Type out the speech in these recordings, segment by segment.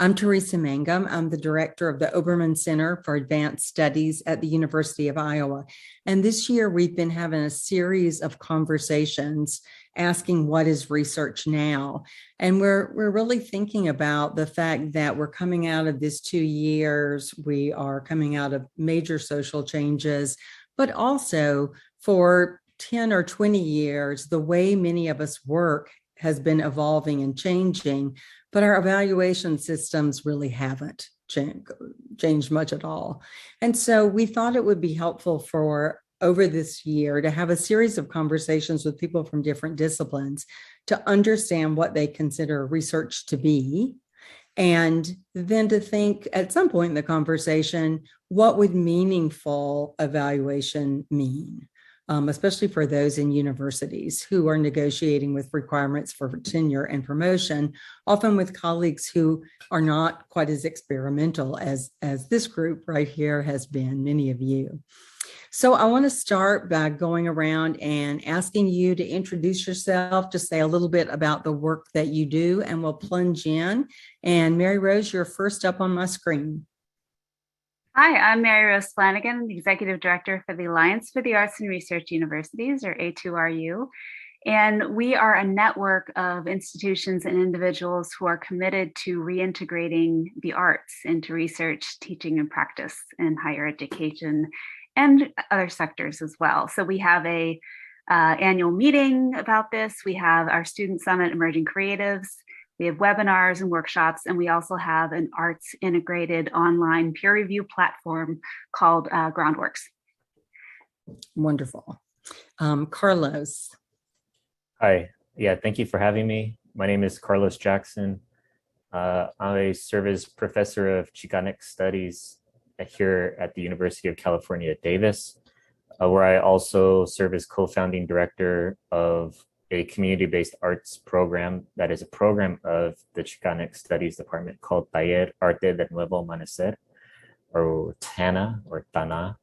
I'm Teresa Mangum. I'm the director of the Obermann Center for Advanced Studies at the University of Iowa. And this year we've been having a series of conversations asking what is research now? And we're really thinking about the fact that we're coming out of this 2 years, we are coming out of major social changes, but also for 10 or 20 years, the way many of us work has been evolving and changing, but our evaluation systems really haven't changed much at all. And so we thought it would be helpful for over this year to have a series of conversations with people from different disciplines to understand what they consider research to be, and then to think at some point in the conversation, what would meaningful evaluation mean? Especially for those in universities who are negotiating with requirements for tenure and promotion, often with colleagues who are not quite as experimental as this group right here has been, many of you. So I want to start by going around and asking you to introduce yourself, just say a little bit about the work that you do, and we'll plunge in. And Mary Rose, you're first up on my screen. Hi, I'm Mary Rose Flanagan, the Executive Director for the Alliance for the Arts and Research Universities, or A2RU. And we are a network of institutions and individuals who are committed to reintegrating the arts into research, teaching, and practice in higher education and other sectors as well. So we have a annual meeting about this. We have our Student Summit, Emerging Creatives. We have webinars and workshops, and we also have an arts integrated online peer review platform called Groundworks. Wonderful. Carlos. Hi, thank you for having me. My name is Carlos Jackson. I serve as professor of Chicanic studies here at the University of California at Davis, where I also serve as co-founding director of a community-based arts program that is a program of the Chicanic Studies Department called Taller Arte de Nuevo Amanecer, or TANA, or TANA,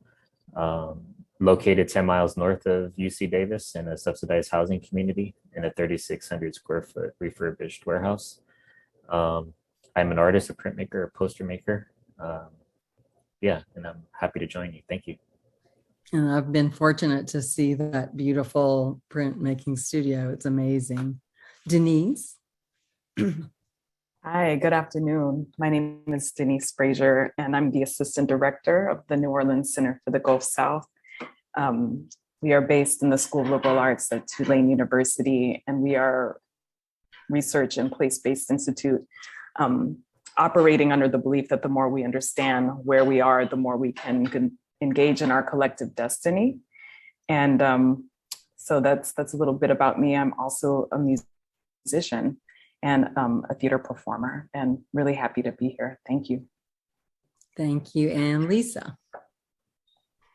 located 10 miles north of UC Davis in a subsidized housing community in a 3,600 square foot refurbished warehouse. I'm an artist, a printmaker, a poster maker. And I'm happy to join you. Thank you. And I've been fortunate to see that beautiful printmaking studio. It's amazing. Denise? Hi, good afternoon. My name is Denise Frazier, and I'm the Assistant Director of the New Orleans Center for the Gulf South. We are based in the School of Liberal Arts at Tulane University, and we are research and place-based institute operating under the belief that the more we understand where we are, the more we can engage in our collective destiny. And so that's a little bit about me. I'm also a musician and a theater performer, and really happy to be here. Thank you. Thank you. And Lisa?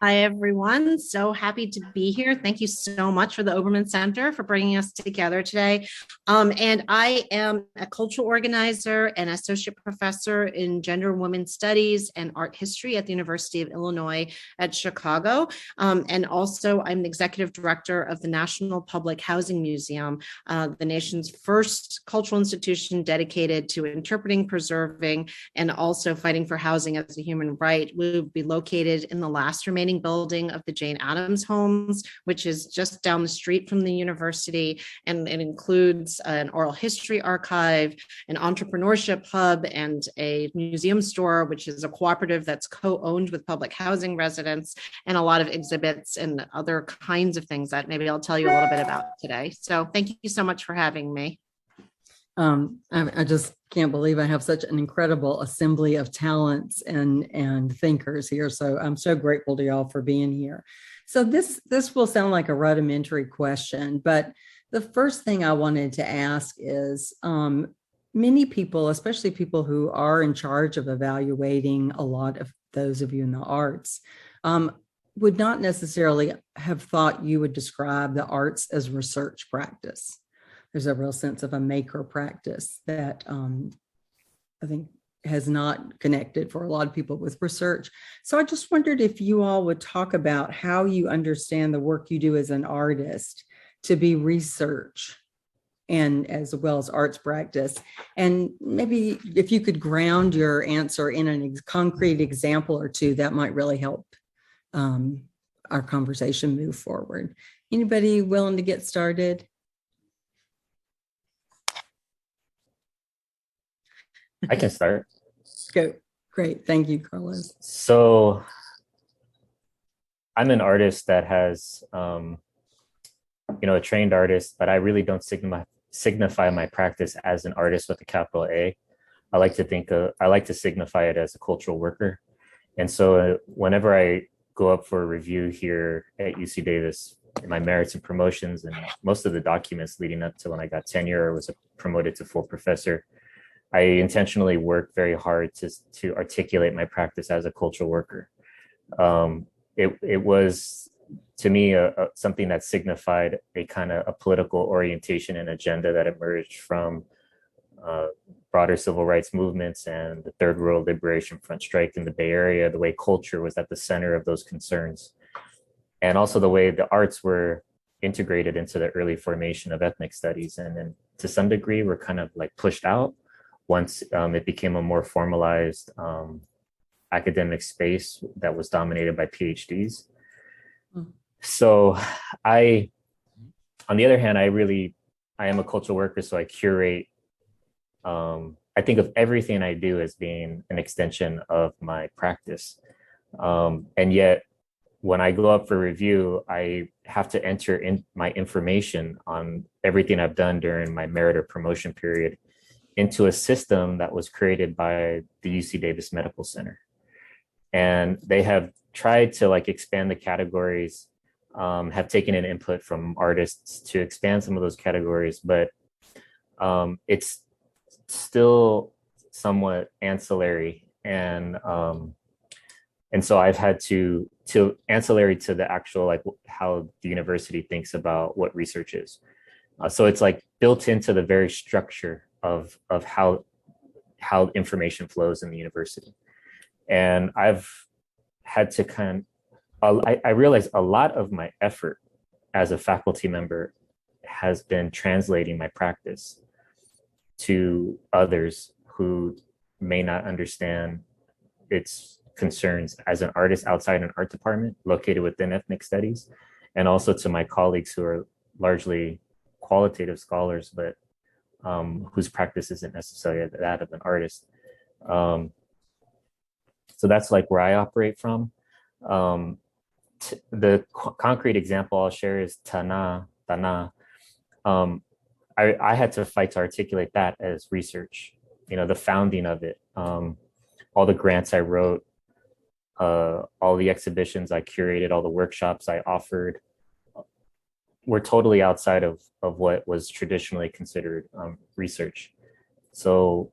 Hi, everyone. So happy to be here. Thank you so much for the Obermann Center for bringing us together today. And I am a cultural organizer and associate professor in gender and women's studies and art history at the University of Illinois at Chicago. And also I'm the executive director of the National Public Housing Museum, the nation's first cultural institution dedicated to interpreting, preserving, and also fighting for housing as a human right. We will be located in the last remaining building of the Jane Addams Homes, which is just down the street from the university, and it includes an oral history archive, an entrepreneurship hub, and a museum store, which is a cooperative that's co-owned with public housing residents, and a lot of exhibits and other kinds of things that maybe I'll tell you a little bit about today. So thank you so much for having me. I just can't believe I have such an incredible assembly of talents and thinkers here. So I'm so grateful to y'all for being here. So this will sound like a rudimentary question, but the first thing I wanted to ask is many people, especially people who are in charge of evaluating a lot of those of you in the arts, would not necessarily have thought you would describe the arts as research practice. There's a real sense of a maker practice that I think has not connected for a lot of people with research. So I just wondered if you all would talk about how you understand the work you do as an artist to be research and as well as arts practice. And maybe if you could ground your answer in a concrete example or two, that might really help our conversation move forward. Anybody willing to get started? I can start. Go. Great. Thank you, Carlos. So I'm an artist that has, a trained artist, but I really don't signify my practice as an artist with a capital A. I like to signify it as a cultural worker. And so whenever I go up for a review here at UC Davis, in my merits and promotions and most of the documents leading up to when I got tenure or was promoted to full professor, I intentionally work very hard to articulate my practice as a cultural worker. It was, to me, something that signified a kind of a political orientation and agenda that emerged from broader civil rights movements and the Third World Liberation Front strike in the Bay Area, the way culture was at the center of those concerns. And also the way the arts were integrated into the early formation of ethnic studies. And then to some degree, were kind of like pushed out once it became a more formalized academic space that was dominated by PhDs. So on the other hand, I am a cultural worker, so I curate. I think of everything I do as being an extension of my practice. And yet, when I go up for review, I have to enter in my information on everything I've done during my merit or promotion period into a system that was created by the UC Davis Medical Center. And they have tried to expand the categories, have taken an input from artists to expand some of those categories, but it's still somewhat ancillary. And so I've had to ancillary to the actual, how the university thinks about what research is. So it's built into the very structure of how information flows in the university. And I've had to I realize a lot of my effort as a faculty member has been translating my practice to others who may not understand its concerns as an artist outside an art department located within ethnic studies, and also to my colleagues who are largely qualitative scholars, but whose practice isn't necessarily that of an artist. So that's where I operate from. The concrete example I'll share is Tana. I had to fight to articulate that as research, the founding of it, all the grants I wrote, all the exhibitions I curated, all the workshops I offered were totally outside of what was traditionally considered research. So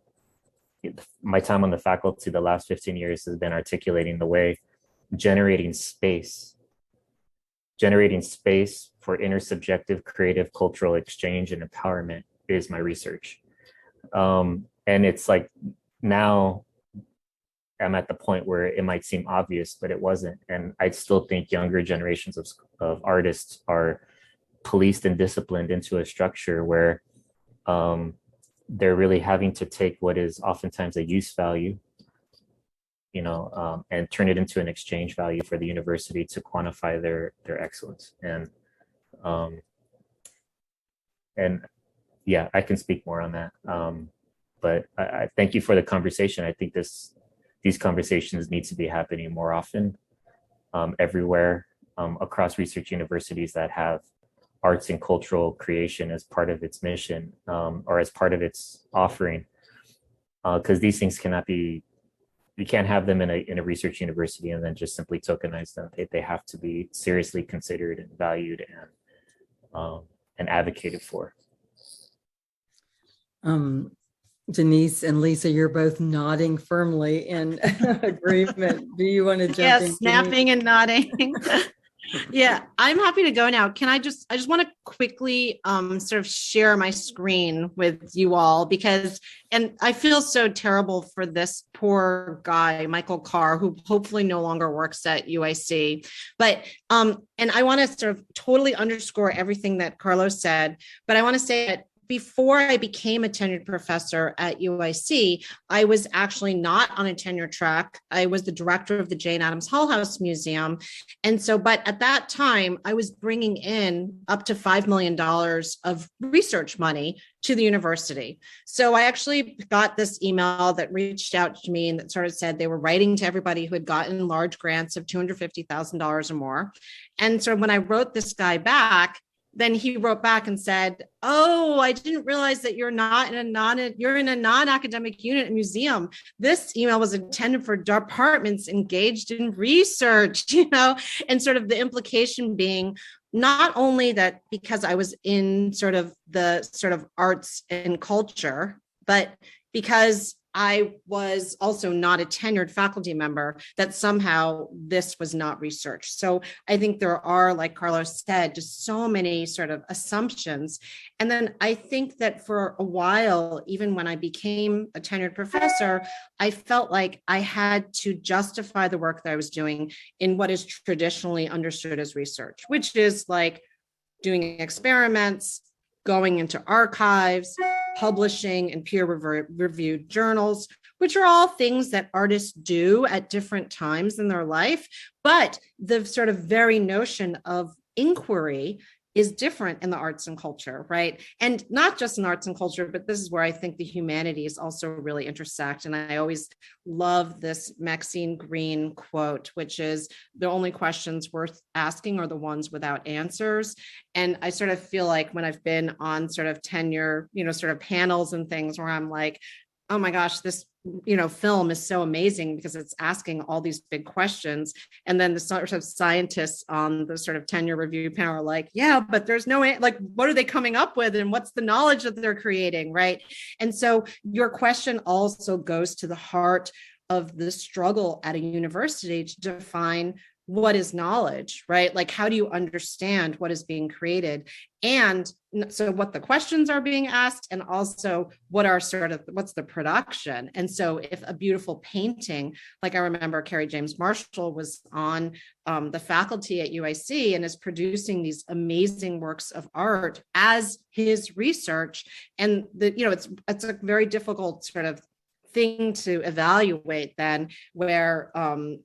my time on the faculty the last 15 years has been articulating the way generating space for intersubjective creative cultural exchange and empowerment is my research. And it's now I'm at the point where it might seem obvious, but it wasn't. And I still think younger generations of artists are policed and disciplined into a structure where they're really having to take what is oftentimes a use value, and turn it into an exchange value for the university to quantify their excellence. And yeah, I can speak more on that. But I thank you for the conversation. I think these conversations need to be happening more often, everywhere, across research universities that have arts and cultural creation as part of its mission, or as part of its offering. Because these things you can't have them in a research university and then just simply tokenize them. They have to be seriously considered and valued and advocated for. Denise and Lisa, you're both nodding firmly in agreement. Do you want to jump in? Yes, snapping and nodding. Yeah, I'm happy to go now. I just want to quickly sort of share my screen with you all and I feel so terrible for this poor guy, Michael Carr, who hopefully no longer works at UIC. But and I want to sort of totally underscore everything that Carlos said, but I want to say that before I became a tenured professor at UIC, I was actually not on a tenure track. I was the director of the Jane Addams Hull House Museum. And so, but at that time, I was bringing in up to $5 million of research money to the university. So I actually got this email that reached out to me and that sort of said they were writing to everybody who had gotten large grants of $250,000 or more. And so when I wrote this guy back, then he wrote back and said, "Oh, I didn't realize that you're in a non-academic unit at museum. This email was intended for departments engaged in research," and sort of the implication being not only that because I was in sort of arts and culture, but because I was also not a tenured faculty member, that somehow this was not research. So I think there are, like Carlos said, just so many sort of assumptions. And then I think that for a while, even when I became a tenured professor, I felt like I had to justify the work that I was doing in what is traditionally understood as research, which is like doing experiments, going into archives, publishing in peer-reviewed journals, which are all things that artists do at different times in their life. But the sort of very notion of inquiry is different in the arts and culture, right? And not just in arts and culture, but this is where I think the humanities also really intersect. And I always love this Maxine Greene quote, which is, "The only questions worth asking are the ones without answers." And I sort of feel like when I've been on sort of tenure, sort of panels and things where I'm like, oh my gosh, this film is so amazing because it's asking all these big questions. And then the sort of scientists on the sort of tenure review panel are like, yeah, but there's no, like, what are they coming up with? And what's the knowledge that they're creating, right? And so your question also goes to the heart of the struggle at a university to define what is knowledge, right? Like, how do you understand what is being created? And so what the questions are being asked, and also what's the production? And so if a beautiful painting, like I remember Carrie James Marshall was on the faculty at UIC and is producing these amazing works of art as his research. And it's a very difficult sort of thing to evaluate then, where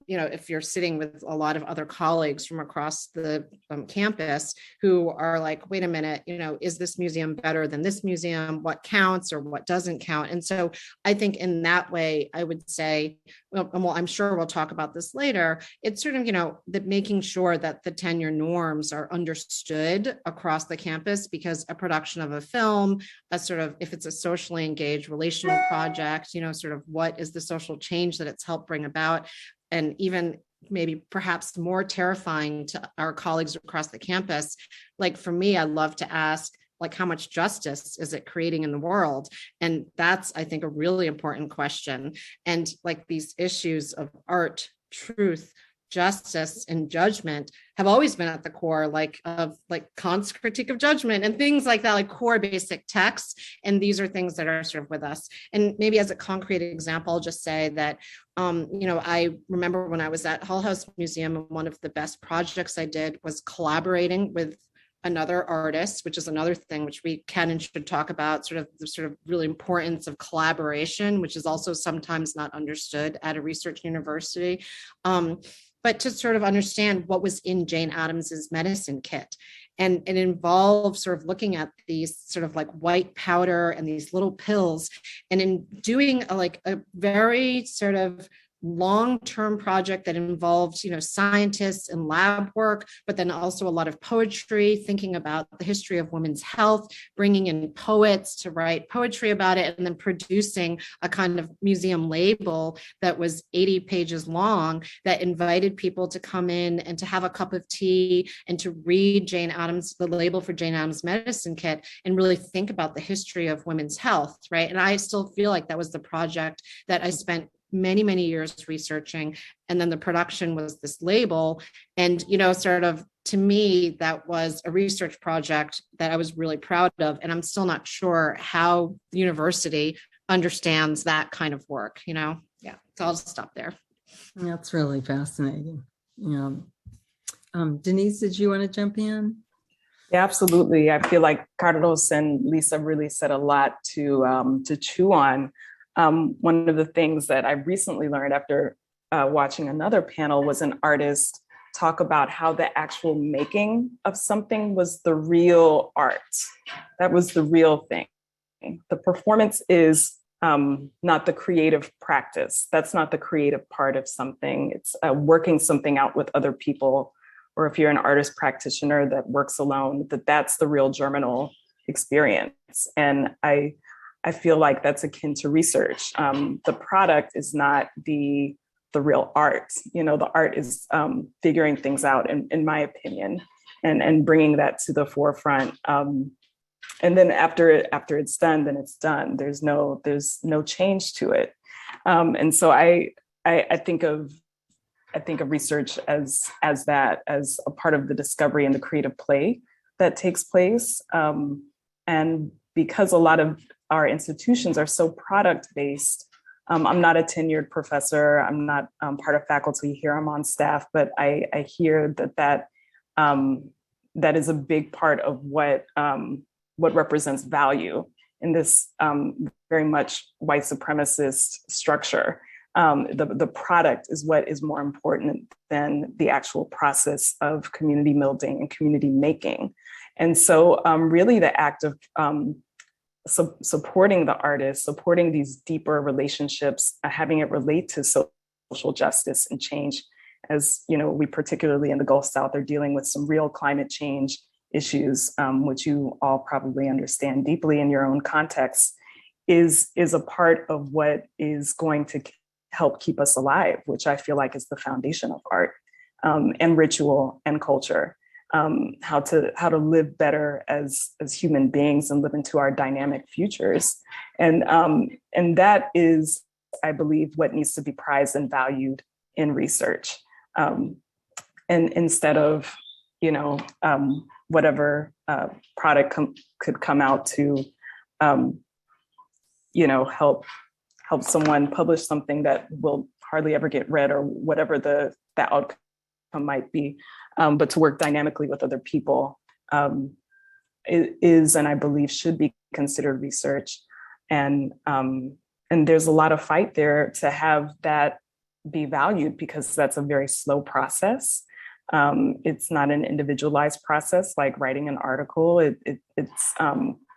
if you're sitting with a lot of other colleagues from across the campus who are like, wait a minute, is this museum better than this museum? What counts or what doesn't count? And so I think in that way, I would say, well, I'm sure we'll talk about this later, it's sort of, that making sure that the tenure norms are understood across the campus, because a production of a film, if it's a socially engaged relational project, sort of what is the social change that it's helped bring about. And even maybe perhaps more terrifying to our colleagues across the campus, like for me, I love to ask, like, how much justice is it creating in the world? And that's, I think, a really important question. And like these issues of art, truth, justice, and judgment have always been at the core, of Kant's critique of judgment and things like that, like core basic texts. And these are things that are sort of with us. And maybe as a concrete example, I'll just say that, I remember when I was at Hull House Museum, one of the best projects I did was collaborating with another artist, which is another thing which we can and should talk about, sort of really importance of collaboration, which is also sometimes not understood at a research university. But to sort of understand what was in Jane Addams's medicine kit. And it involved sort of looking at these sort of like white powder and these little pills, and in doing a very sort of long-term project that involved, scientists and lab work, but then also a lot of poetry, thinking about the history of women's health, bringing in poets to write poetry about it, and then producing a kind of museum label that was 80 pages long that invited people to come in and to have a cup of tea and to read the label for Jane Addams' medicine kit, and really think about the history of women's health, right? And I still feel like that was the project that I spent many, many years researching. And then the production was this label. And, sort of to me, that was a research project that I was really proud of. And I'm still not sure how the university understands that kind of work, Yeah, so I'll just stop there. That's really fascinating. Denise, did you want to jump in? Yeah, absolutely. I feel like Carlos and Lisa really said a lot to chew on. One of the things that I recently learned after watching another panel was an artist talk about how the actual making of something was the real art. That was the real thing. The performance is not the creative practice. That's not the creative part of something. It's working something out with other people, or if you're an artist practitioner that works alone, that's the real germinal experience. And I feel like that's akin to research. The product is not the real art. You know, the art is figuring things out, in my opinion, and bringing that to the forefront. And then after it's done, then it's done. There's no change to it. And so I think of research as a part of the discovery and the creative play that takes place. And because a lot of our institutions are so product-based, I'm not a tenured professor. I'm not part of faculty here. I'm on staff, but I hear that is a big part of what represents value in this very much white supremacist structure. The product is what is more important than the actual process of community building and community making. And so really the act of supporting the artist, supporting these deeper relationships, having it relate to social justice and change, as you know, we particularly in the Gulf South are dealing with some real climate change issues, which you all probably understand deeply in your own context, is a part of what is going to help keep us alive, which I feel like is the foundation of art and ritual and culture. How to live better as human beings and live into our dynamic futures, and that is, I believe, what needs to be prized and valued in research, and instead of whatever product could come out to help someone publish something that will hardly ever get read, or whatever the outcome might be, but to work dynamically with other people is, and I believe should be considered research. And there's a lot of fight there to have that be valued, because that's a very slow process. It's not an individualized process like writing an article. It's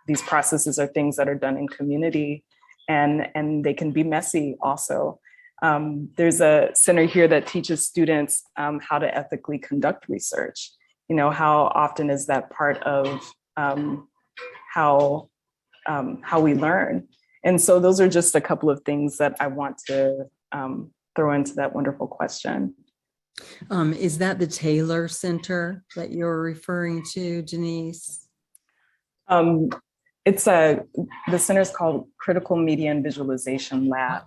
these processes are things that are done in community, and they can be messy also. There's a center here that teaches students how to ethically conduct research. How often is that part of how we learn? And so those are just a couple of things that I want to throw into that wonderful question. Is that the Taylor Center that you're referring to, Denise? The center is called Critical Media and Visualization Lab.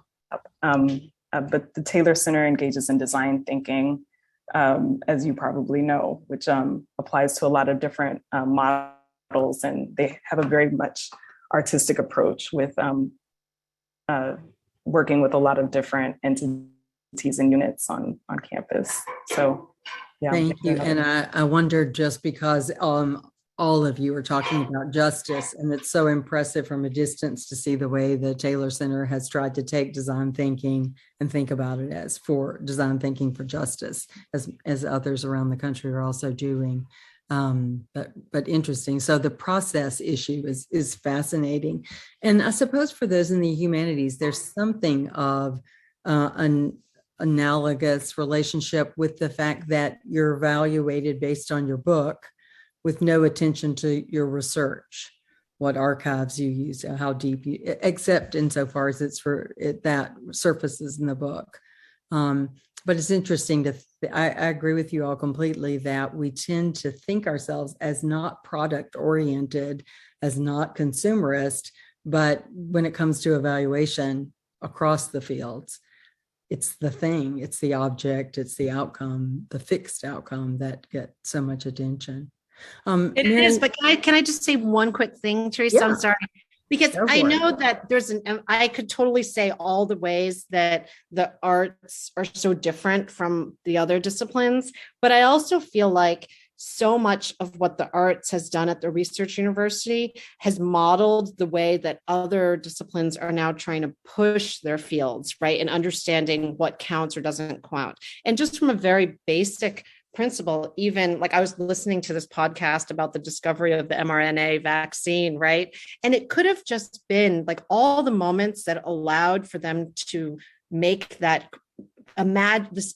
But the Taylor Center engages in design thinking, as you probably know, which applies to a lot of different models, and they have a very much artistic approach with working with a lot of different entities and units on campus. So, yeah. Thank you. And I wondered, just because all of you are talking about justice, and it's so impressive from a distance to see the way the Taylor Center has tried to take design thinking and think about it as for design thinking for justice, as others around the country are also doing. But interesting. So the process issue is fascinating. And I suppose for those in the humanities, there's something of an analogous relationship with the fact that you're evaluated based on your book, with no attention to your research, what archives you use, how deep you, except insofar as it's for it that surfaces in the book. But it's interesting I agree with you all completely that we tend to think ourselves as not product oriented, as not consumerist, but when it comes to evaluation across the fields, it's the thing, it's the object, it's the outcome, the fixed outcome that get so much attention. It is, but can I just say one quick thing, Teresa? Yeah. I'm sorry, because I know that I could totally say all the ways that the arts are so different from the other disciplines, but I also feel like so much of what the arts has done at the research university has modeled the way that other disciplines are now trying to push their fields, right? And understanding what counts or doesn't count. And just from a very basic principle, even like I was listening to this podcast about the discovery of the mRNA vaccine, right? And it could have just been like all the moments that allowed for them to make that this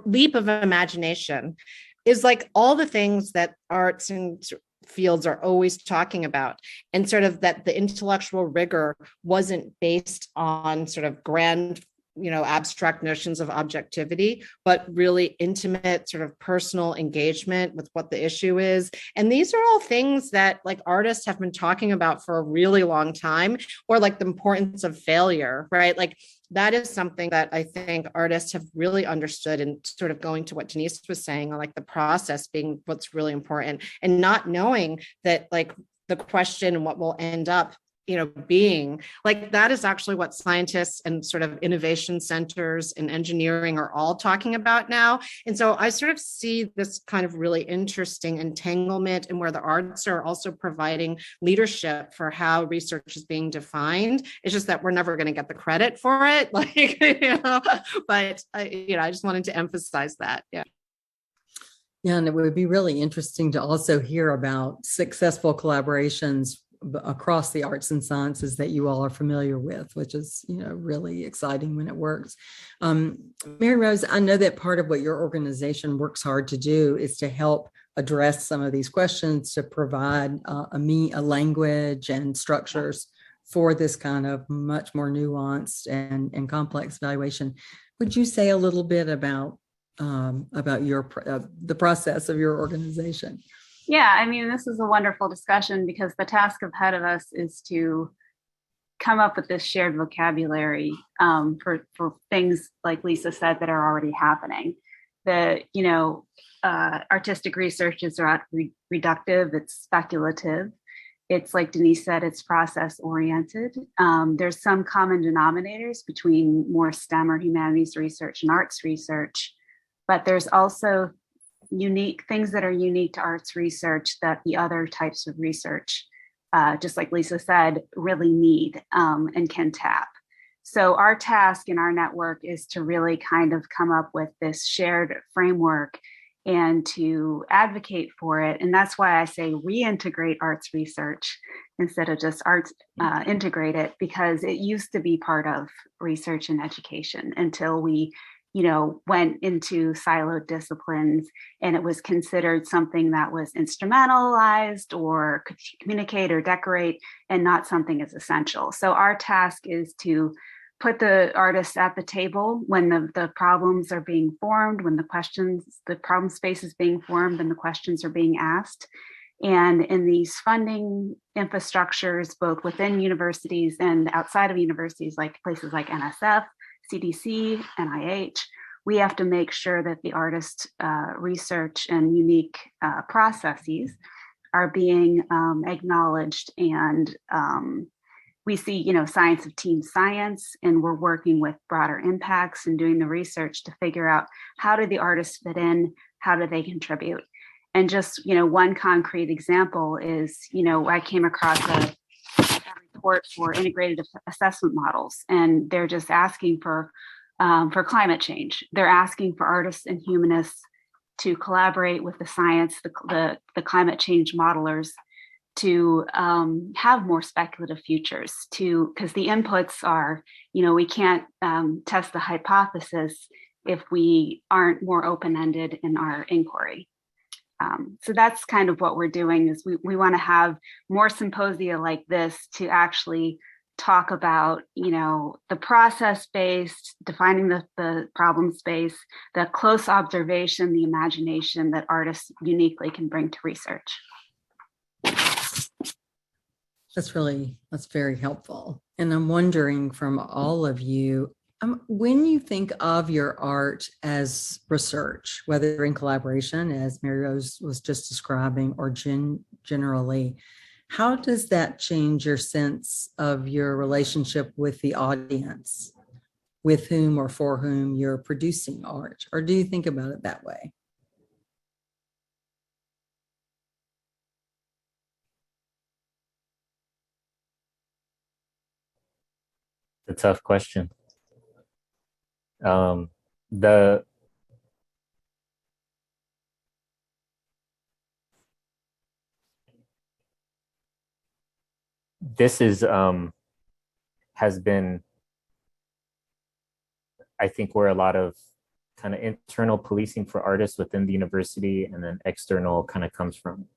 leap of imagination is like all the things that arts and fields are always talking about, and sort of that the intellectual rigor wasn't based on sort of grand, abstract notions of objectivity, but really intimate sort of personal engagement with what the issue is. And these are all things that like artists have been talking about for a really long time, or like the importance of failure, right? Like that is something that I think artists have really understood, and sort of going to what Denise was saying, like the process being what's really important, and not knowing that like the question and what will end up being like that is actually what scientists and sort of innovation centers and engineering are all talking about now. And so I sort of see this kind of really interesting entanglement, and where the arts are also providing leadership for how research is being defined. It's just that we're never going to get the credit for it, but I just wanted to emphasize that. Yeah, and it would be really interesting to also hear about successful collaborations across the arts and sciences that you all are familiar with, which is, really exciting when it works. Mary Rose, I know that part of what your organization works hard to do is to help address some of these questions, to provide a language and structures for this kind of much more nuanced and complex evaluation. Would you say a little bit about the process of your organization? Yeah, I mean, this is a wonderful discussion because the task ahead of us is to come up with this shared vocabulary for things like Lisa said that are already happening. Artistic research is not reductive, it's speculative. It's like Denise said, it's process oriented. There's some common denominators between more STEM or humanities research and arts research, but there's also unique things that are unique to arts research that the other types of research, just like Lisa said, really need and can tap. So our task in our network is to really kind of come up with this shared framework and to advocate for it. And that's why I say reintegrate arts research instead of just arts integrate it, because it used to be part of research and education until we went into siloed disciplines, and it was considered something that was instrumentalized or could communicate or decorate, and not something as essential. So our task is to put the artists at the table when the problems are being formed, when the problem space is being formed and the questions are being asked. And in these funding infrastructures, both within universities and outside of universities, like places like NSF, CDC, NIH, we have to make sure that the artist research and unique processes are being acknowledged. And we see, science of team science, and we're working with broader impacts and doing the research to figure out how do the artists fit in, how do they contribute. And just, one concrete example is, I came across a report for integrated assessment models, and they're just asking for climate change. They're asking for artists and humanists to collaborate with the science, the climate change modelers, to have more speculative futures, because the inputs are, we can't test the hypothesis if we aren't more open-ended in our inquiry. So that's kind of what we're doing, is we want to have more symposia like this to actually talk about, the process-based, defining the problem space, the close observation, the imagination that artists uniquely can bring to research. That's very helpful. And I'm wondering from all of you, when you think of your art as research, whether in collaboration, as Mary Rose was just describing, or generally, how does that change your sense of your relationship with the audience, with whom or for whom you're producing art? Or do you think about it that way? a tough question. The this is has been, I think, where a lot of kind of internal policing for artists within the university and then external kind of comes from.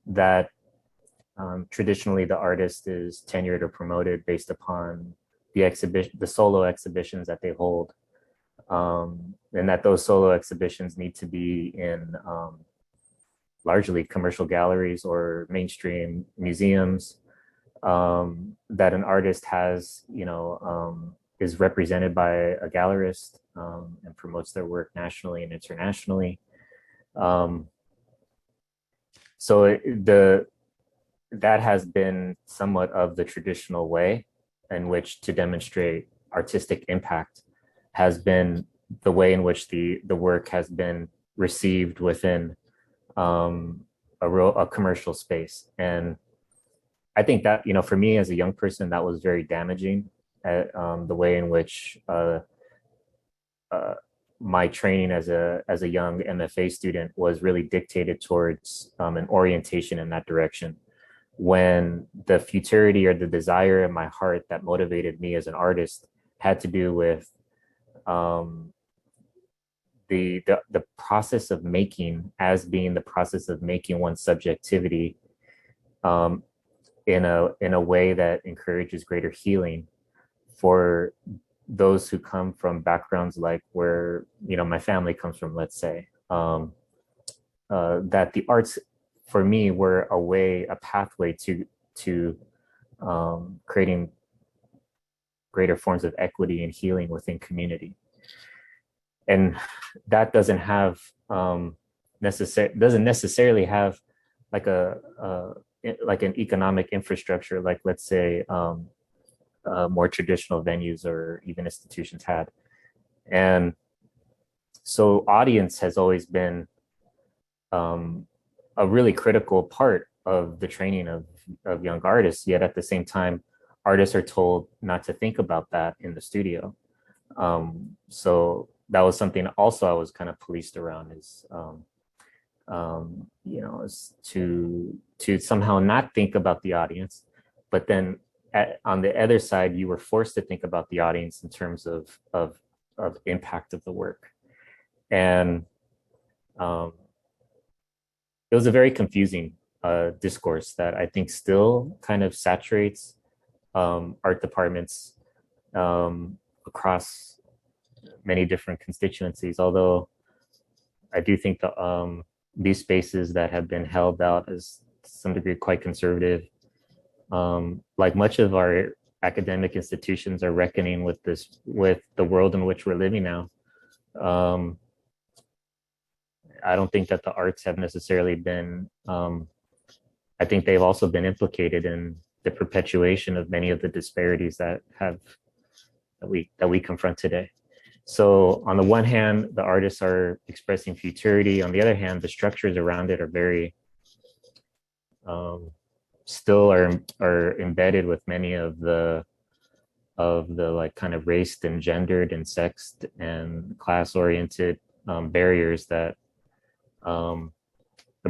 That traditionally the artist is tenured or promoted based upon the solo exhibitions that they hold, and that those solo exhibitions need to be in largely commercial galleries or mainstream museums. That an artist has, is represented by a gallerist and promotes their work nationally and internationally. So that has been somewhat of the traditional way in which to demonstrate artistic impact, has been the way in which the work has been received within a commercial space. And I think that, for me as a young person, that was very damaging, the way in which my training as a young MFA student was really dictated towards an orientation in that direction, when the futurity or the desire in my heart that motivated me as an artist had to do with the process of making, as being the process of making one's subjectivity in a way that encourages greater healing for those who come from backgrounds like where my family comes from, let's say, that the arts for me were a pathway to creating greater forms of equity and healing within community. And that doesn't have doesn't necessarily have like an economic infrastructure, like, let's say, more traditional venues or even institutions had. And so audience has always been a really critical part of the training of young artists, yet at the same time, artists are told not to think about that in the studio. So that was something also I was kind of policed around, is is to somehow not think about the audience, but then on the other side, you were forced to think about the audience in terms of impact of the work. And it was a very confusing discourse that I think still kind of saturates art departments across many different constituencies. Although I do think that these spaces that have been held out as to some degree quite conservative, like much of our academic institutions, are reckoning with the world in which we're living now. I don't think that the arts have necessarily been, I think they've also been implicated in the perpetuation of many of the disparities that we confront today. So on the one hand, the artists are expressing futurity. On the other hand, the structures around it are very, still are embedded with many of the like kind of raced and gendered and sexed and class oriented barriers that the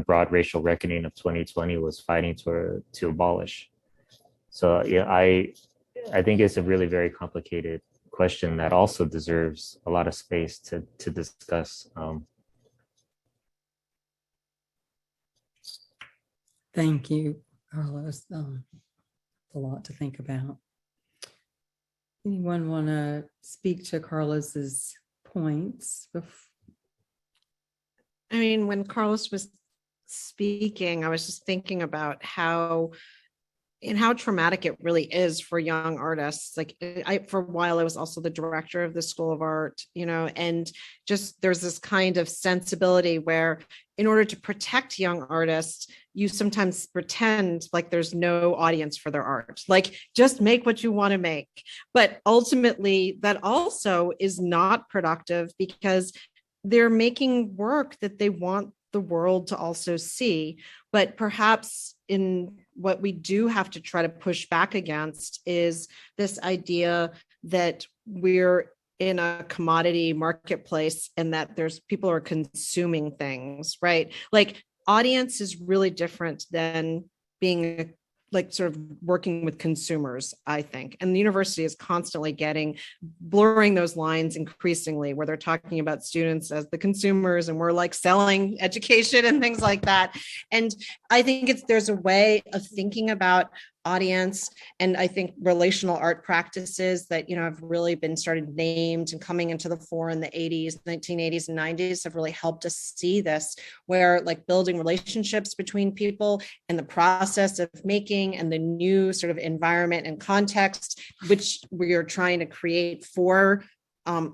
broad racial reckoning of 2020 was fighting to abolish. So yeah, I think it's a really very complicated question that also deserves a lot of space to discuss. Thank you, Carlos. A lot to think about. Anyone want to speak to Carlos's points? I mean, when Carlos was speaking, I was just thinking about how traumatic it really is for young artists. Like for a while, I was also the director of the School of Art, and just there's this kind of sensibility where in order to protect young artists, you sometimes pretend like there's no audience for their art, like just make what you want to make. But ultimately, that also is not productive because they're making work that they want the world to also see. But perhaps in what we do have to try to push back against is this idea that we're in a commodity marketplace and that there's people are consuming things, right? Like audience is really different than being like sort of working with consumers, I think. And the university is constantly blurring those lines increasingly, where they're talking about students as the consumers and we're like selling education and things like that. And I think there's a way of thinking about audience, and I think relational art practices that, have really been started named and coming into the fore in the 80s, 1980s and 90s have really helped us see this, where like building relationships between people and the process of making and the new sort of environment and context, which we are trying to create for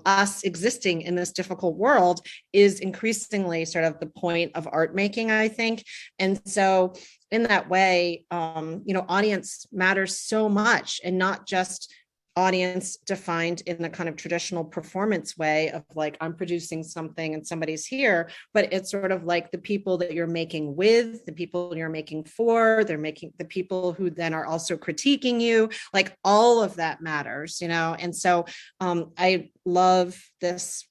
us existing in this difficult world, is increasingly sort of the point of art making, I think. And so in that way, audience matters so much, and not just audience defined in the kind of traditional performance way of like, I'm producing something and somebody's here, but it's sort of like the people that you're making with, the people you're making for, they're making the people who then are also critiquing you, like all of that matters, And so I love this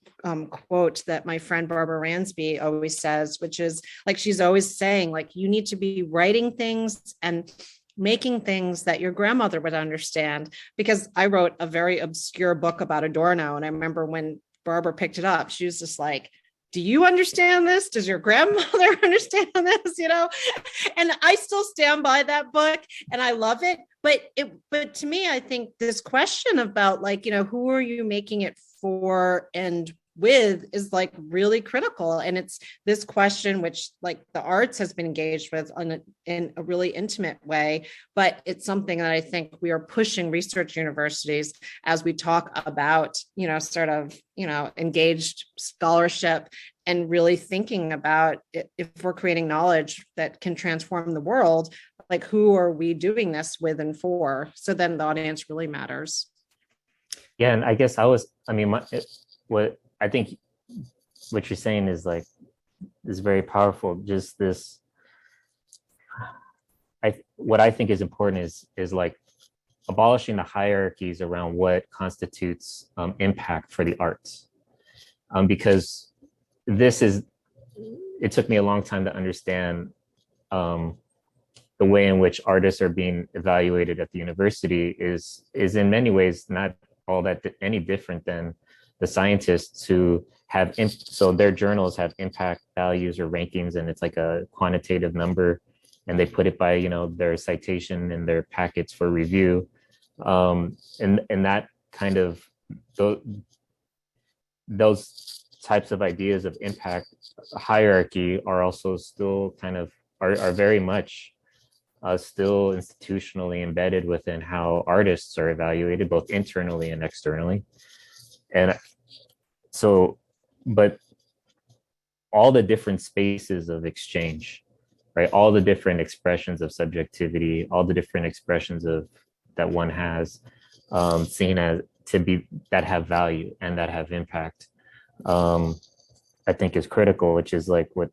quote that my friend Barbara Ransby always says, which is like, she's always saying like, you need to be writing things and making things that your grandmother would understand, because I wrote a very obscure book about Adorno. And I remember when Barbara picked it up, she was just like, do you understand this? Does your grandmother understand this? And I still stand by that book and I love it. But to me, I think this question about like, who are you making it for and with is like really critical. And it's this question which like the arts has been engaged with in a really intimate way, but it's something that I think we are pushing research universities as we talk about, engaged scholarship and really thinking about if we're creating knowledge that can transform the world, like who are we doing this with and for? So then the audience really matters. Yeah, and I guess what I think what you're saying is like is very powerful. Just this, what I think is important is like abolishing the hierarchies around what constitutes impact for the arts, because it took me a long time to understand the way in which artists are being evaluated at the university is in many ways not all that any different than the scientists who have, so their journals have impact values or rankings, and it's like a quantitative number, and they put it by, their citation in their packets for review. And that kind of, those types of ideas of impact hierarchy are also still kind of, are very much still institutionally embedded within how artists are evaluated, both internally and externally. And so, but all the different spaces of exchange, right? All the different expressions of subjectivity, all the different expressions of that one has seen as to be that have value and that have impact, I think is critical, which is like what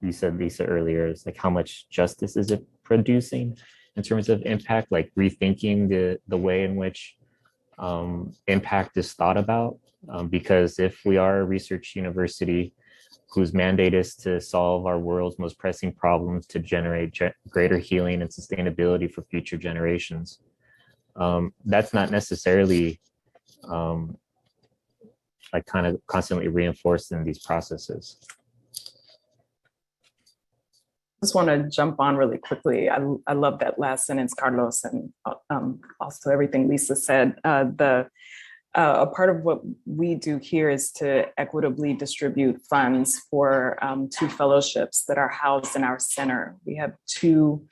you said, Lisa, earlier, is like how much justice is it producing in terms of impact, like rethinking the way in which impact is thought about, because if we are a research university whose mandate is to solve our world's most pressing problems to generate greater healing and sustainability for future generations, that's not necessarily like kind of constantly reinforced in these processes. I just want to jump on really quickly. I love that last sentence, Carlos, and also everything Lisa said. A part of what we do here is to equitably distribute funds for 2 fellowships that are housed in our center. We have 2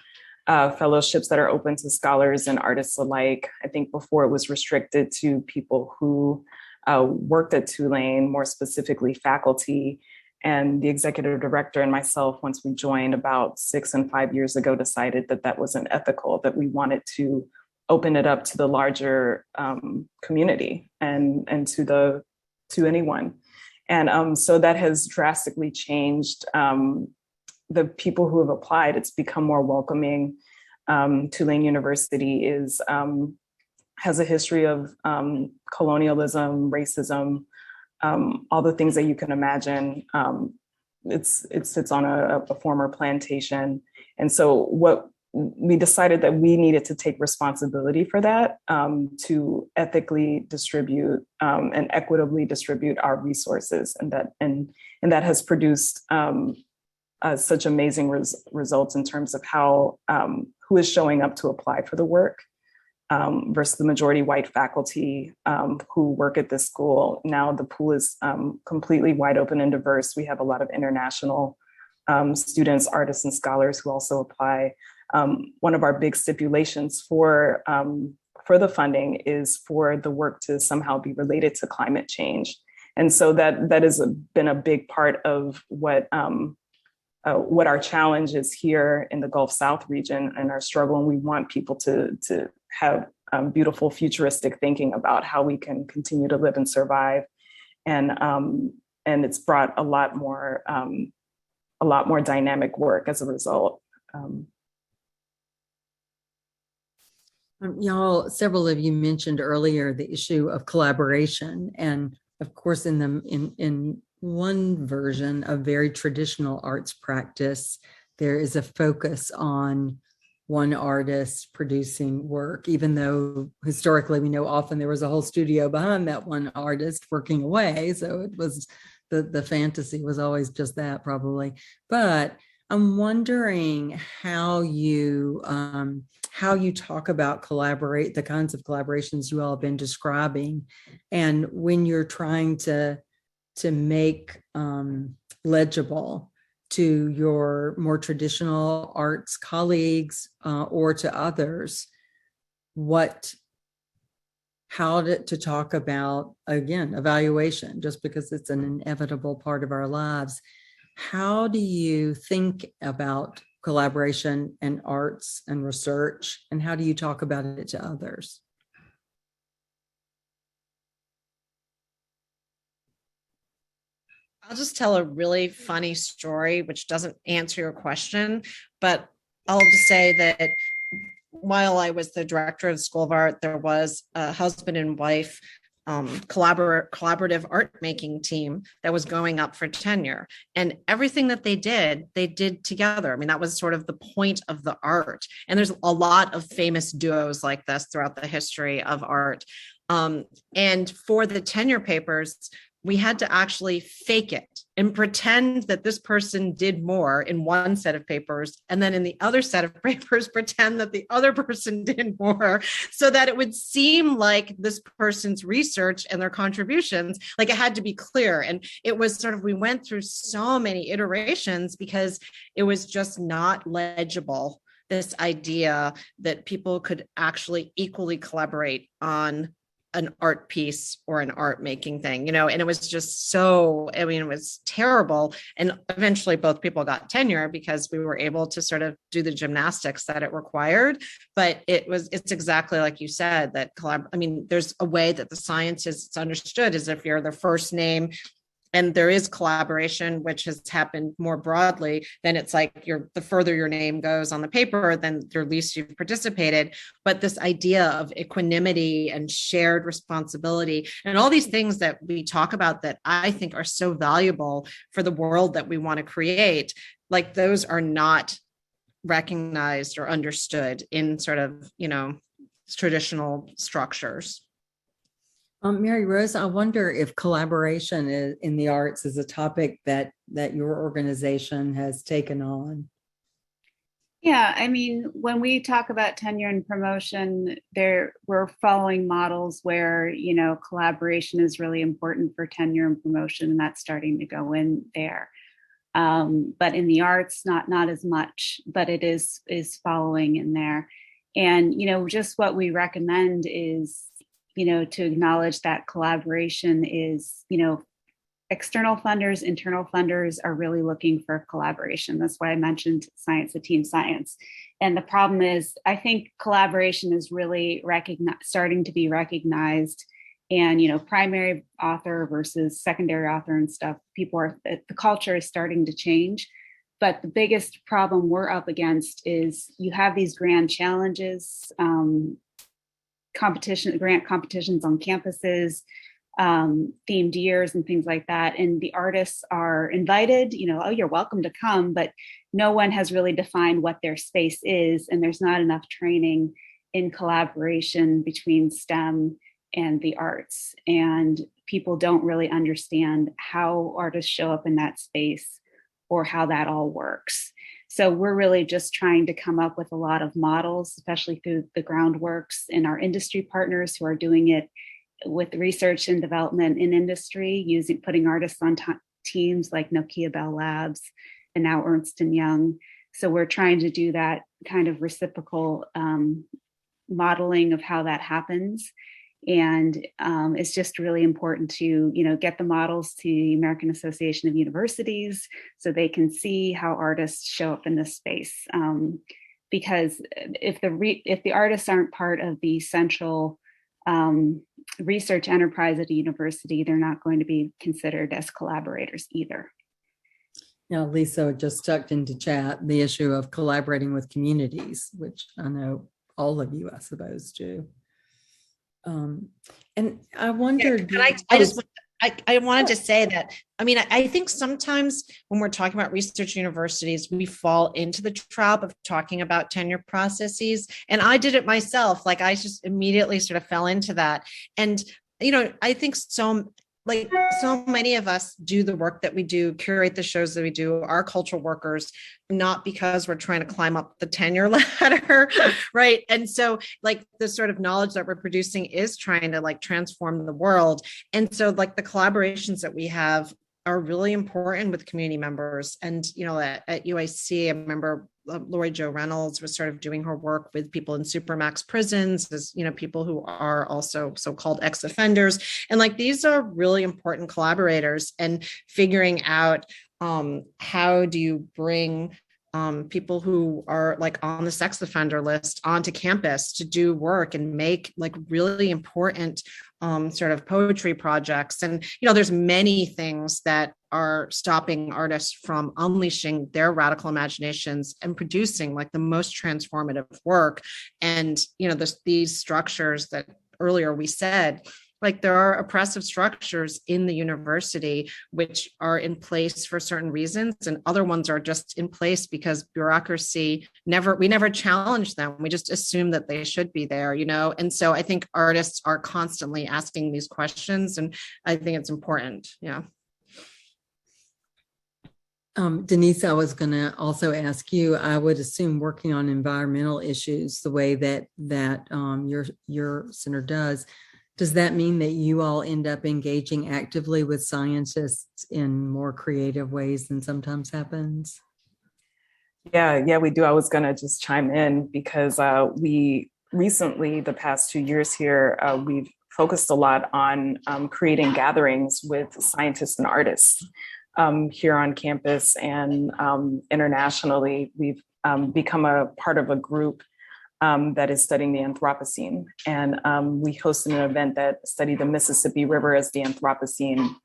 fellowships that are open to scholars and artists alike. I think before it was restricted to people who worked at Tulane, more specifically faculty. And the executive director and myself, once we joined about 6 and 5 years ago, decided that that wasn't ethical, that we wanted to open it up to the larger community and to anyone. And so that has drastically changed the people who have applied, it's become more welcoming. Tulane University has a history of colonialism, racism, all the things that you can imagine. It sits on a former plantation. And so what we decided that we needed to take responsibility for that, to ethically distribute and equitably distribute our resources. And that has produced such amazing results in terms of how, who is showing up to apply for the work. Versus the majority white faculty who work at this school. Now the pool is completely wide open and diverse. We have a lot of international students, artists, and scholars who also apply. One of our big stipulations for the funding is for the work to somehow be related to climate change. And so that has been a big part of what our challenge is here in the Gulf South region and our struggle. And we want people to have beautiful futuristic thinking about how we can continue to live and survive. And it's brought a lot more dynamic work as a result. Y'all, several of you mentioned earlier the issue of collaboration. And of course, in one version of very traditional arts practice, there is a focus on one artist producing work, even though historically we know often there was a whole studio behind that one artist working away. So it was the fantasy was always just that, probably. But I'm wondering how you talk about the kinds of collaborations you all have been describing, and when you're trying to make legible to your more traditional arts colleagues or to others, how to talk about, again, evaluation, just because it's an inevitable part of our lives. How do you think about collaboration and arts and research, and how do you talk about it to others? I'll just tell a really funny story, which doesn't answer your question, but I'll just say that while I was the director of the School of Art, there was a husband and wife collaborative art making team that was going up for tenure, and everything that they did together. I mean, that was sort of the point of the art. And there's a lot of famous duos like this throughout the history of art. And for the tenure papers, we had to actually fake it and pretend that this person did more in one set of papers, and then in the other set of papers, pretend that the other person did more, so that it would seem like this person's research and their contributions, like it had to be clear. And it was sort of, we went through so many iterations because it was just not legible, this idea that people could actually equally collaborate on an art piece or an art making thing, and it was just so, I mean, it was terrible. And eventually both people got tenure because we were able to sort of do the gymnastics that it required. But it's exactly like you said, that I mean, there's a way that the science is understood is if you're the first name, and there is collaboration, which has happened more broadly, then it's like the further your name goes on the paper, then the least you've participated. But this idea of equanimity and shared responsibility and all these things that we talk about that I think are so valuable for the world that we want to create, like those are not recognized or understood in sort of, traditional structures. Mary Rose, I wonder if collaboration in the arts is a topic that your organization has taken on. Yeah, I mean, when we talk about tenure and promotion, we're following models where, collaboration is really important for tenure and promotion, and that's starting to go in there. But in the arts, not as much, but it is following in there. And, just what we recommend is, to acknowledge that collaboration is, external funders, internal funders are really looking for collaboration. That's why I mentioned science, the team science. And the problem is, I think collaboration is really starting to be recognized. And, primary author versus secondary author and stuff, the culture is starting to change. But the biggest problem we're up against is you have these grand challenges, grant competitions on campuses, themed years and things like that. And the artists are invited, oh, you're welcome to come, but no one has really defined what their space is. And there's not enough training in collaboration between STEM and the arts. And people don't really understand how artists show up in that space or how that all works. So we're really just trying to come up with a lot of models, especially through the groundworks and our industry partners who are doing it with research and development in industry, putting artists on teams like Nokia Bell Labs and now Ernst & Young. So we're trying to do that kind of reciprocal modeling of how that happens. And it's just really important to, get the models to the American Association of Universities so they can see how artists show up in this space. Because if the artists aren't part of the central research enterprise at a university, they're not going to be considered as collaborators either. Now, Lisa just tucked into chat the issue of collaborating with communities, which I know all of you, I suppose, do. And I wondered. I wanted to say that, I think sometimes when we're talking about research universities, we fall into the trap of talking about tenure processes. And I did it myself. I just immediately sort of fell into that. And, I think so many of us do the work that we do, curate the shows that we do, are cultural workers, not because we're trying to climb up the tenure ladder, right? And so the sort of knowledge that we're producing is trying to transform the world. And so the collaborations that we have are really important with community members. And, at UIC, I remember Lori Jo Reynolds was sort of doing her work with people in supermax prisons, as people who are also so-called ex-offenders. And these are really important collaborators, and figuring out how do you bring people who are on the sex offender list onto campus to do work and make really important sort of poetry projects. And, there's many things that are stopping artists from unleashing their radical imaginations and producing the most transformative work. And, these structures that earlier we said, there are oppressive structures in the university which are in place for certain reasons, and other ones are just in place because bureaucracy we never challenge them. We just assume that they should be there, And so I think artists are constantly asking these questions, and I think it's important. Yeah. Denise, I was going to also ask you, I would assume working on environmental issues the way that your center does that mean that you all end up engaging actively with scientists in more creative ways than sometimes happens? Yeah, we do. I was going to just chime in because we recently, the past 2 years here, we've focused a lot on creating gatherings with scientists and artists here on campus and internationally. We've become a part of a group that is studying the Anthropocene. And we hosted an event that studied the Mississippi River as an Anthropocene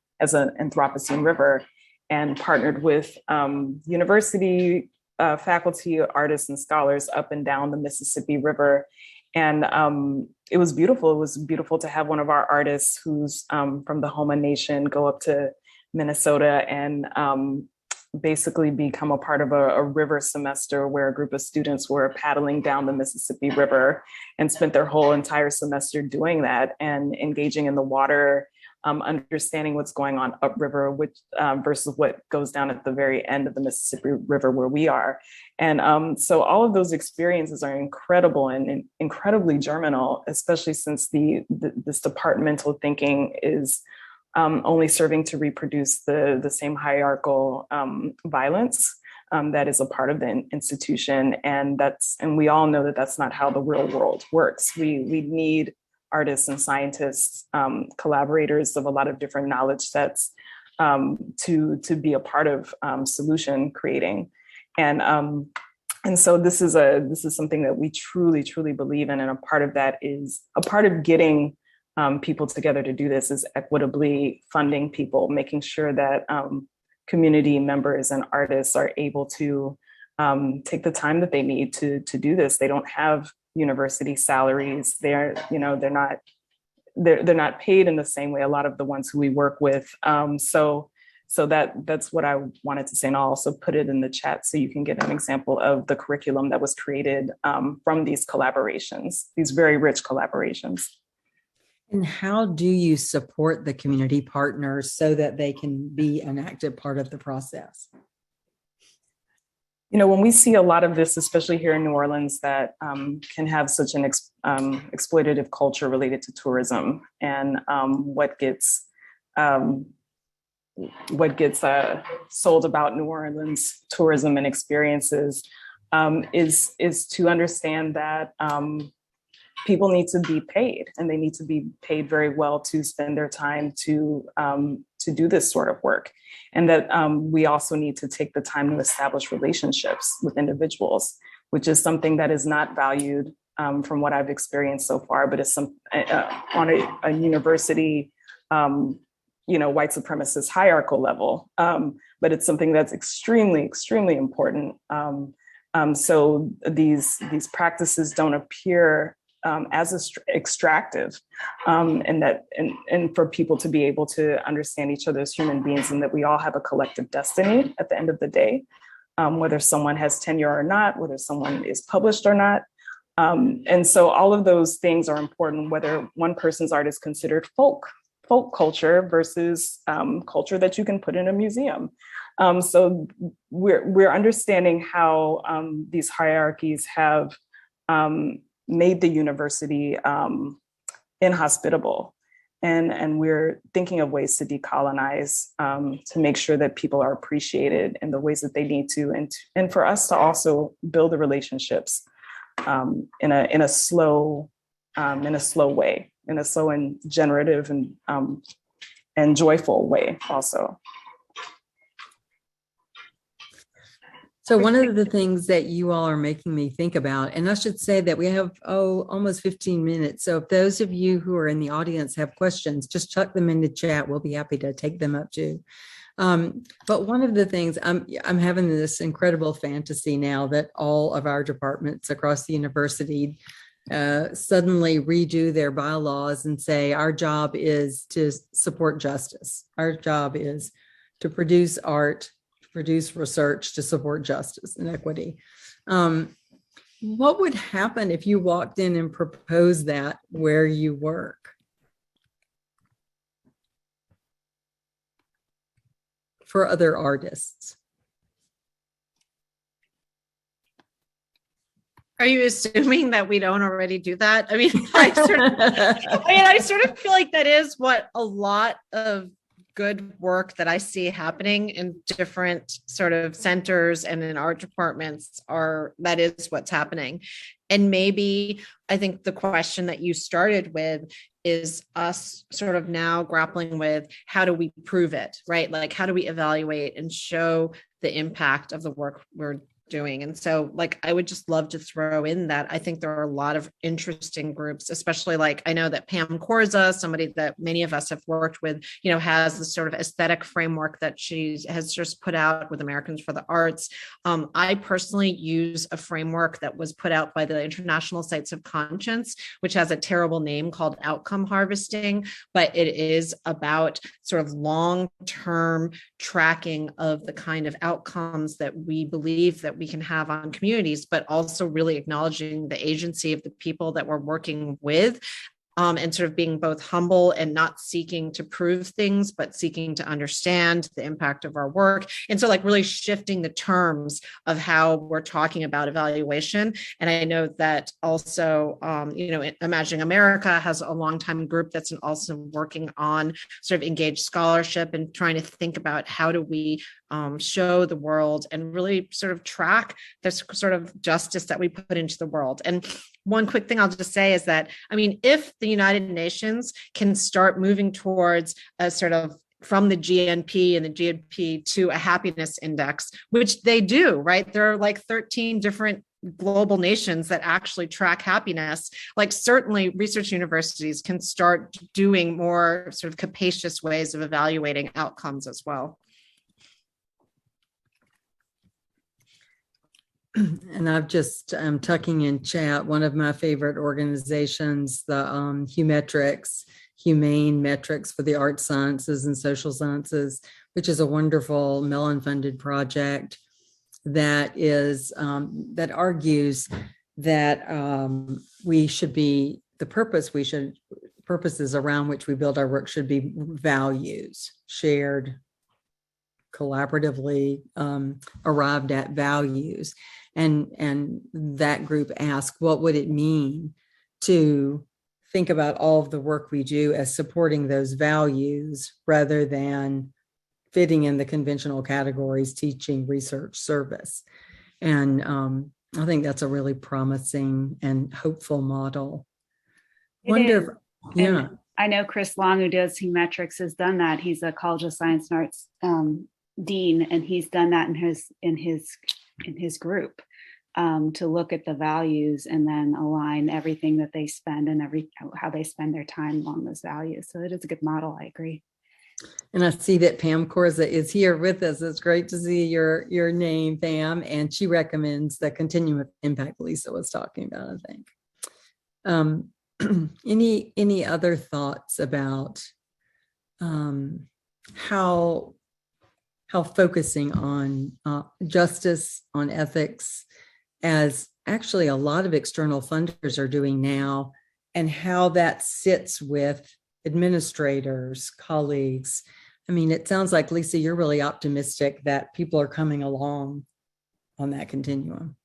river, and partnered with university faculty, artists, and scholars up and down the Mississippi River. And it was beautiful. It was beautiful to have one of our artists who's from the Homa Nation go up to Minnesota and basically become a part of a river semester where a group of students were paddling down the Mississippi River and spent their whole entire semester doing that and engaging in the water, understanding what's going on upriver, which versus what goes down at the very end of the Mississippi River where we are. And so all of those experiences are incredible and incredibly germinal, especially since this departmental thinking is only serving to reproduce the same hierarchical violence that is a part of the institution. And we all know that that's not how the real world works. We need artists and scientists, collaborators of a lot of different knowledge sets to be a part of solution creating. And so this is something that we truly, truly believe in. And a part of that is a part of getting people together to do this is equitably funding people, making sure that community members and artists are able to take the time that they need to do this. They don't have university salaries. They're not paid in the same way a lot of the ones who we work with. So that's what I wanted to say, and I'll also put it in the chat so you can get an example of the curriculum that was created from these collaborations, these very rich collaborations. And how do you support the community partners so that they can be an active part of the process? When we see a lot of this, especially here in New Orleans, that can have such an exploitative culture related to tourism, and what gets sold about New Orleans tourism and experiences is to understand that people need to be paid, and they need to be paid very well to spend their time to do this sort of work. And that we also need to take the time to establish relationships with individuals, which is something that is not valued from what I've experienced so far, but it's on a university white supremacist hierarchical level, but it's something that's extremely, extremely important. So these practices don't appear as extractive, and for people to be able to understand each other as human beings, and that we all have a collective destiny at the end of the day, whether someone has tenure or not, whether someone is published or not. And so all of those things are important, whether one person's art is considered folk culture versus culture that you can put in a museum. So we're understanding how these hierarchies have made the university inhospitable. And we're thinking of ways to decolonize, to make sure that people are appreciated in the ways that they need to, and for us to also build the relationships in a slow way, in a slow and generative and joyful way also. So one of the things that you all are making me think about, and I should say that we have, almost 15 minutes. So if those of you who are in the audience have questions, just chuck them in the chat. We'll be happy to take them up too. But one of the things, I'm having this incredible fantasy now that all of our departments across the university suddenly redo their bylaws and say, our job is to support justice. Our job is to produce art, produce research to support justice and equity. What would happen if you walked in and proposed that where you work? For other artists? Are you assuming that we don't already do that? I mean, I sort of feel like that is what a lot of good work that I see happening in different sort of centers and in art departments that is what's happening. And maybe I think the question that you started with is us sort of now grappling with, how do we prove it, right? Like, how do we evaluate and show the impact of the work we're doing? And so I would just love to throw in that I think there are a lot of interesting groups, especially I know that Pam Corza, somebody that many of us have worked with, has this sort of aesthetic framework that she has just put out with Americans for the Arts. I personally use a framework that was put out by the International Sites of Conscience, which has a terrible name called outcome harvesting, but it is about sort of long-term tracking of the kind of outcomes that we believe that we can have on communities, but also really acknowledging the agency of the people that we're working with, and sort of being both humble and not seeking to prove things, but seeking to understand the impact of our work. And so really shifting the terms of how we're talking about evaluation. And I know that also, Imagining America has a longtime group that's also working on sort of engaged scholarship and trying to think about how do we show the world and really sort of track this sort of justice that we put into the world. And one quick thing I'll just say is that, if the United Nations can start moving towards a sort of from the GNP and the GNP to a happiness index, which they do, right? There are 13 different global nations that actually track happiness. Certainly research universities can start doing more sort of capacious ways of evaluating outcomes as well. And I've just tucking in chat one of my favorite organizations, the humetrix, humane metrics for the art sciences and social sciences, which is a wonderful Mellon-funded project that is that argues that we should be purposes around which we build our work should be values, shared, collaboratively arrived at values. And that group asked, what would it mean to think about all of the work we do as supporting those values rather than fitting in the conventional categories, teaching, research, service. And I think that's a really promising and hopeful model. Wonder, yeah. And I know Chris Long, who does humetrix, has done that. He's a College of Science and Arts dean, and he's done that in his group to look at the values and then align everything that they spend and how they spend their time along those values. So it is a good model. I agree. And I see that Pam Corza is here with us. It's great to see your name, Pam, and she recommends the continuum of impact Lisa was talking about, I think. Any other thoughts about how focusing on justice, on ethics, as actually a lot of external funders are doing now, and how that sits with administrators, colleagues? I mean, it sounds like, Lisa, you're really optimistic that people are coming along on that continuum.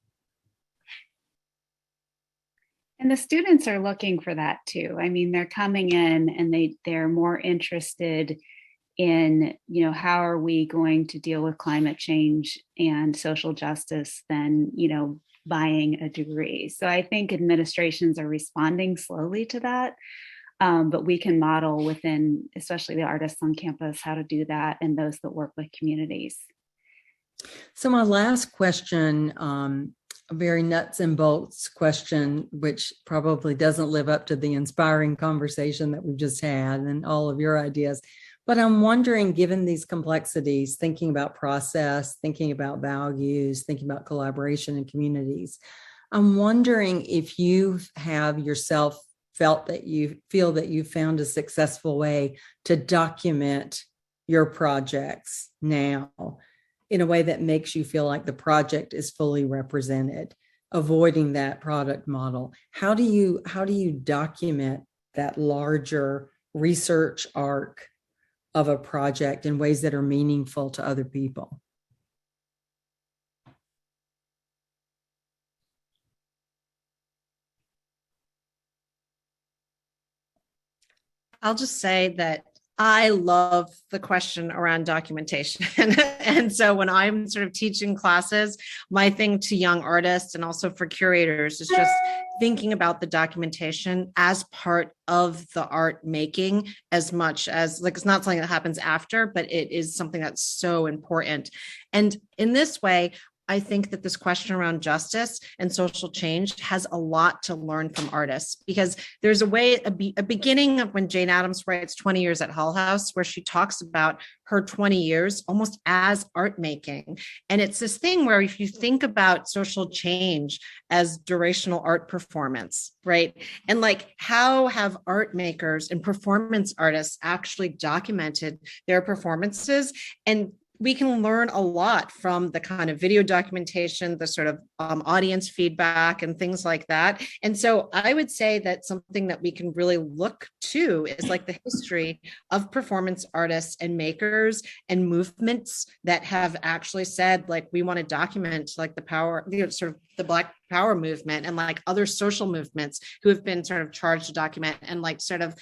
And the students are looking for that too. I mean, they're coming in and they're more interested in, how are we going to deal with climate change and social justice than, buying a degree. So I think administrations are responding slowly to that. But we can model within, especially the artists on campus, how to do that and those that work with communities. So my last question, a very nuts and bolts question, which probably doesn't live up to the inspiring conversation that we've just had and all of your ideas. But I'm wondering, given these complexities, thinking about process, thinking about values, thinking about collaboration and communities, I'm wondering if you have yourself felt that you feel that you found a successful way to document your projects now in a way that makes you feel like the project is fully represented, avoiding that product model. How do you document that larger research arc of a project in ways that are meaningful to other people? I'll just say that I love the question around documentation. And so when I'm sort of teaching classes, my thing to young artists and also for curators is just thinking about the documentation as part of the art making, as much as, like, it's not something that happens after, but it is something that's so important. And in this way, I think that this question around justice and social change has a lot to learn from artists, because there's a beginning of when Jane Addams writes 20 Years at Hull House, where she talks about her 20 years almost as art making. And it's this thing where if you think about social change as durational art performance, right? And like, how have art makers and performance artists actually documented their performances? And we can learn a lot from the kind of video documentation, the sort of audience feedback and things like that. And so I would say that something that we can really look to is like the history of performance artists and makers and movements that have actually said, like, we want to document like the power, sort of the Black Power movement and like other social movements who have been sort of charged to document, and like sort of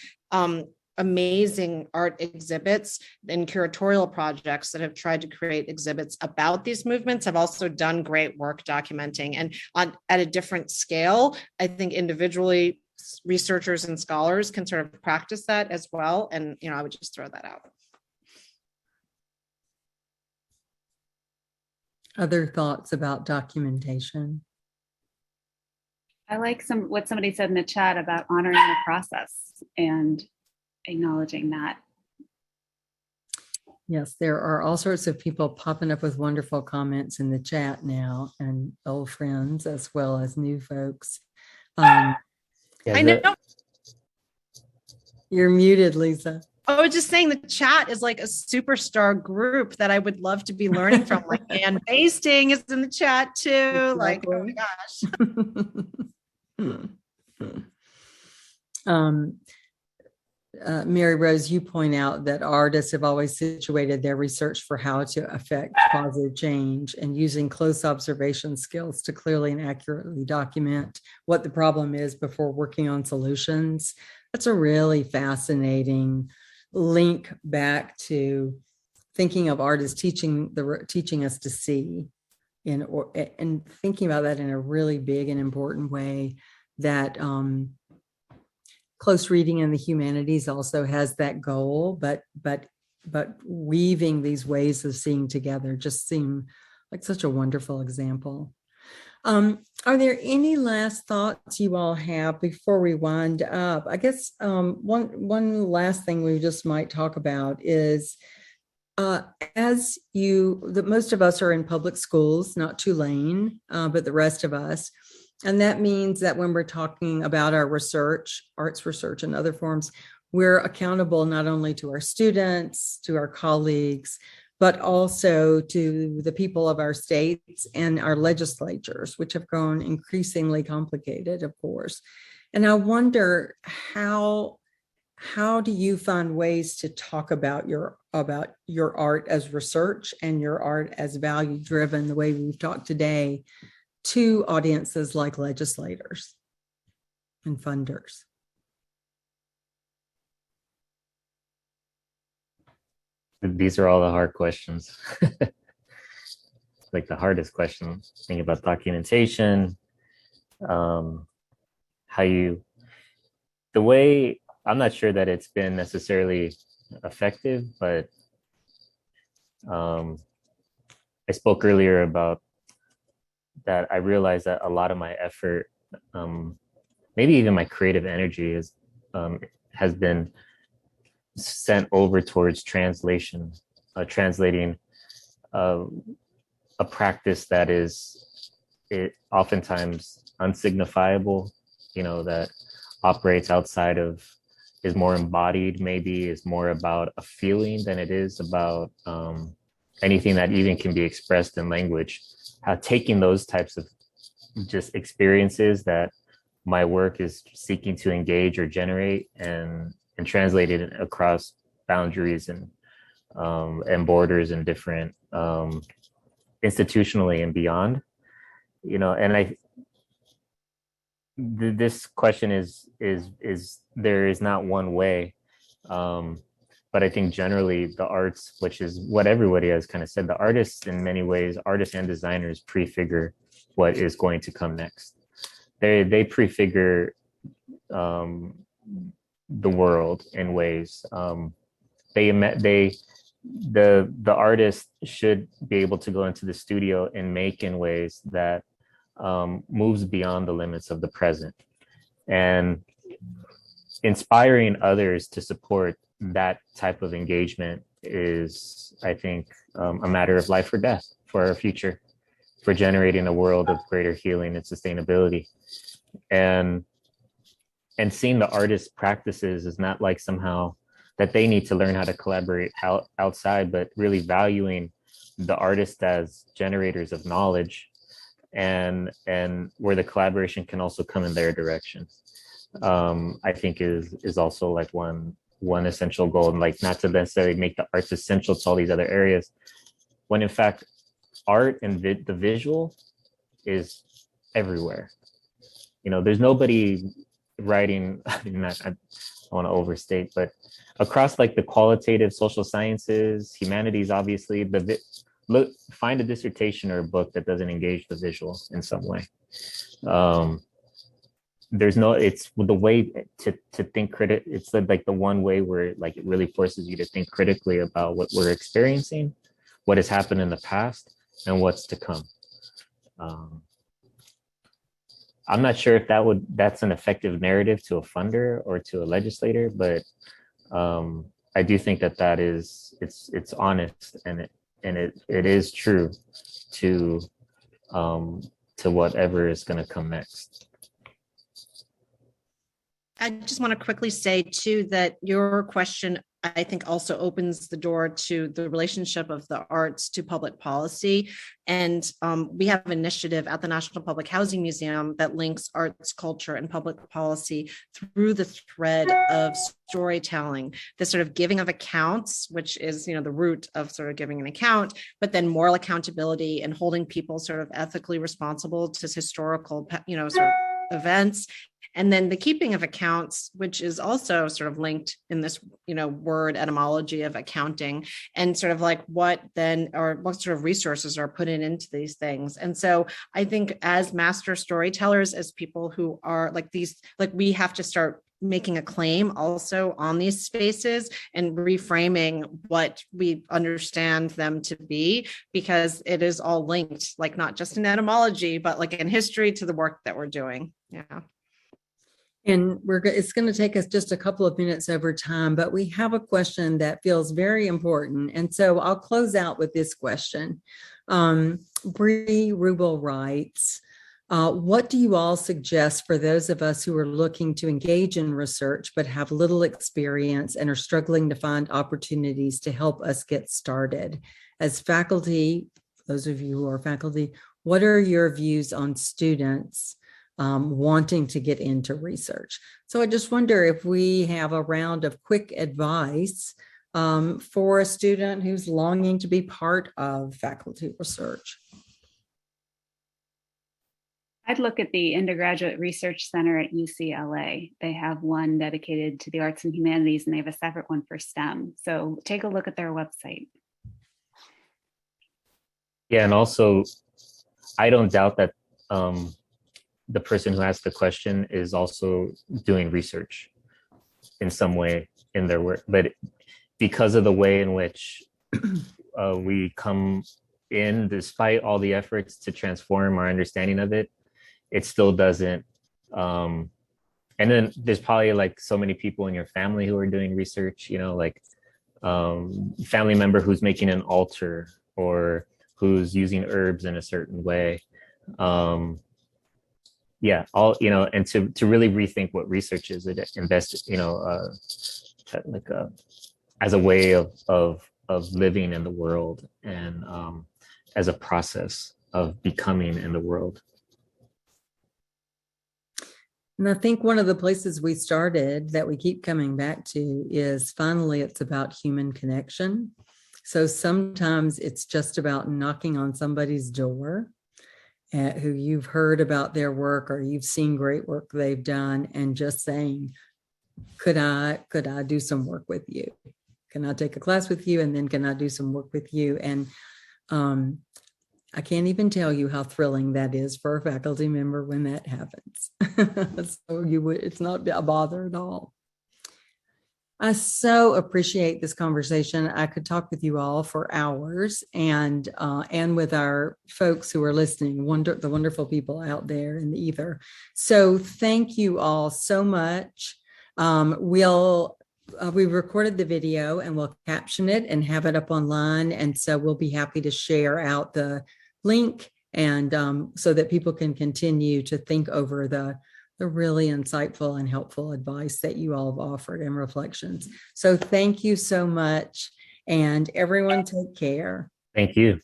amazing art exhibits and curatorial projects that have tried to create exhibits about these movements have also done great work documenting. And at a different scale, I think individually researchers and scholars can sort of practice that as well. And, I would just throw that out. Other thoughts about documentation? I like what somebody said in the chat about honoring the process and acknowledging that. Yes, there are all sorts of people popping up with wonderful comments in the chat now, and old friends as well as new folks. Yeah, I know. You're muted, Lisa. I was just saying the chat is like a superstar group that I would love to be learning from. Like Ann Basting is in the chat too. Like, oh my gosh. Mary Rose, you point out that artists have always situated their research for how to affect positive change and using close observation skills to clearly and accurately document what the problem is before working on solutions. That's a really fascinating link back to thinking of art as teaching us to see, and thinking about that in a really big and important way. That close reading in the humanities also has that goal, but weaving these ways of seeing together just seem like such a wonderful example. Are there any last thoughts you all have before we wind up? I guess one last thing we just might talk about is most of us are in public schools, not Tulane, but the rest of us. And that means that when we're talking about our research, arts research and other forms, we're accountable not only to our students, to our colleagues, but also to the people of our states and our legislatures, which have grown increasingly complicated, of course. And I wonder, how do you find ways to talk about your art as research and your art as value driven, the way we've talked today, to audiences like legislators and funders? These are all the hard questions. Like the hardest question, thinking about documentation, I'm not sure that it's been necessarily effective, but I spoke earlier about that. I realized that a lot of my effort, maybe even my creative energy has been sent over towards translation, translating a practice that is oftentimes unsignifiable, that operates outside of, is more embodied, maybe is more about a feeling than it is about anything that even can be expressed in language. Taking those types of just experiences that my work is seeking to engage or generate and translate it across boundaries and borders and different institutionally and beyond, and this question is there is not one way, but I think generally the arts, which is what everybody has kind of said, the artists in many ways, artists and designers prefigure what is going to come next. They prefigure the world in ways. The artist should be able to go into the studio and make in ways that moves beyond the limits of the present, and inspiring others to support that type of engagement is, I think, a matter of life or death for our future, for generating a world of greater healing and sustainability. And seeing the artist's practices is not like somehow that they need to learn how to collaborate outside, but really valuing the artist as generators of knowledge, and where the collaboration can also come in their direction. I think is also like one essential goal, and like not to necessarily make the arts essential to all these other areas, when in fact art and the visual is everywhere. There's nobody writing, I don't want to overstate, but across like the qualitative social sciences, humanities, obviously, find a dissertation or a book that doesn't engage the visual in some way. It's the way to think it's like the one way where like it really forces you to think critically about what we're experiencing, what has happened in the past, and what's to come. I'm not sure if that's an effective narrative to a funder or to a legislator, but I do think that that is, it's honest, and it is true to whatever is going to come next. I just want to quickly say too that your question, I think, also opens the door to the relationship of the arts to public policy. And we have an initiative at the National Public Housing Museum that links arts, culture, and public policy through the thread of storytelling, the sort of giving of accounts, which is, the root of sort of giving an account, but then moral accountability and holding people sort of ethically responsible to historical, sort of events. And then the keeping of accounts, which is also sort of linked in this, word etymology of accounting, and sort of like what sort of resources are put into these things. And so I think as master storytellers, as people who are we have to start making a claim also on these spaces and reframing what we understand them to be, because it is all linked, like not just in etymology, but like in history to the work that we're doing. Yeah. And it's going to take us just a couple of minutes over time, but we have a question that feels very important. And so I'll close out with this question. Bree Rubel writes, what do you all suggest for those of us who are looking to engage in research but have little experience and are struggling to find opportunities to help us get started? As faculty, those of you who are faculty, what are your views on students wanting to get into research? So I just wonder if we have a round of quick advice for a student who's longing to be part of faculty research. I'd look at the Undergraduate Research Center at UCLA. They have one dedicated to the arts and humanities, and they have a separate one for STEM. So take a look at their website. Yeah, and also, I don't doubt that the person who asked the question is also doing research in some way in their work, but because of the way in which we come in, despite all the efforts to transform our understanding of it, it still doesn't. And then there's probably like so many people in your family who are doing research, family member who's making an altar or who's using herbs in a certain way. And to really rethink what research is, as a way of living in the world, and as a process of becoming in the world. And I think one of the places we started that we keep coming back to is finally it's about human connection. So sometimes it's just about knocking on somebody's door who you've heard about their work or you've seen great work they've done, and just saying, could I do some work with you? Can I take a class with you? And then can I do some work with you? And I can't even tell you how thrilling that is for a faculty member when that happens. So it's not a bother at all. I so appreciate this conversation. I could talk with you all for hours, and with our folks who are listening, the wonderful people out there in the ether. So thank you all so much. We recorded the video and we'll caption it and have it up online. And so we'll be happy to share out the link, and so that people can continue to think over the really insightful and helpful advice that you all have offered and reflections. So thank you so much, and everyone take care. Thank you.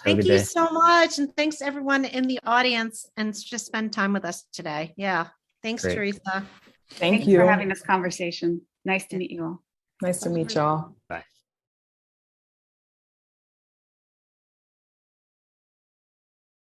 Thank you so much. And thanks to everyone in the audience and just spend time with us today. Yeah. Thanks, Great. Teresa. Thank you for having this conversation. Nice to meet you all. Nice to meet y'all. Bye.